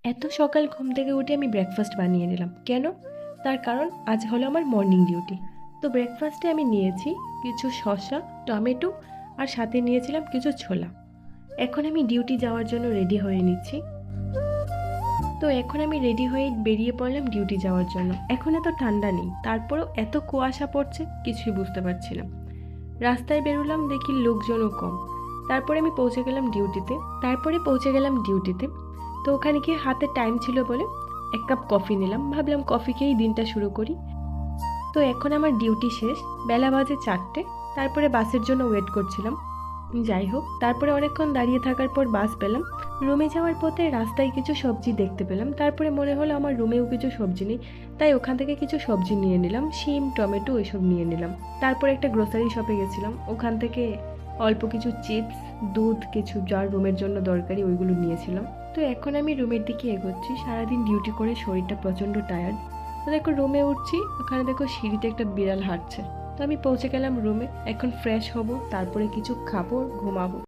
এত সকাল ঘুম থেকে উঠে আমি ব্রেকফাস্ট বানিয়ে নিলাম। কেন? তার কারণ আজ হলো আমার মর্নিং ডিউটি। তো ব্রেকফাস্টে আমি নিয়েছি কিছু শসা, টমেটো আর সাথে নিয়েছিলাম কিছু ছোলা। এখন আমি ডিউটি যাওয়ার জন্য রেডি হয়ে নিচ্ছি। তো এখন আমি রেডি হয়ে বেরিয়ে পড়লাম ডিউটি যাওয়ার জন্য। এখন এত ঠান্ডা নেই, তারপরেও এত কুয়াশা পড়ছে কিছুই বুঝতে পারছি না। রাস্তায় বেরোলাম, দেখি লোকজনও কম। তারপরে আমি পৌঁছে গেলাম ডিউটিতে। তো ওখানে গিয়ে হাতে টাইম ছিল বলে এক কাপ কফি নিলাম, ভাবলাম কফি খেয়েই দিনটা শুরু করি। তো এখন আমার ডিউটি শেষ, বেলা বাজে 4টে। তারপরে বাসের জন্য ওয়েট করছিলাম। যাই হোক, তারপরে অনেকক্ষণ দাঁড়িয়ে থাকার পর বাস পেলাম। রুমে যাওয়ার পথে রাস্তায় কিছু সবজি দেখতে পেলাম, তারপরে মনে হলো আমার রুমেও কিছু সবজি নেই, তাই ওখান থেকে কিছু সবজি নিয়ে নিলাম, শিম, টমেটো এসব নিয়ে নিলাম। তারপরে একটা গ্রোসারি শপে গেছিলাম, ওখান থেকে অল্প কিছু চিপস, দুধ, কিছু যার রুমের জন্য দরকারি ওইগুলো নিয়েছিলাম। তো এখন আমি রুমের দিকে এগোচ্ছি, সারাদিন ডিউটি করে শরীরটা প্রচণ্ড টায়ার্ড। তো দেখো রুমে উঠছি, ওখানে দেখো সিঁড়িতে একটা বিড়াল হাঁটছে। তো আমি পৌঁছে গেলাম রুমে, এখন ফ্রেশ হব, তারপরে কিছু খাবো, ঘুমাবো।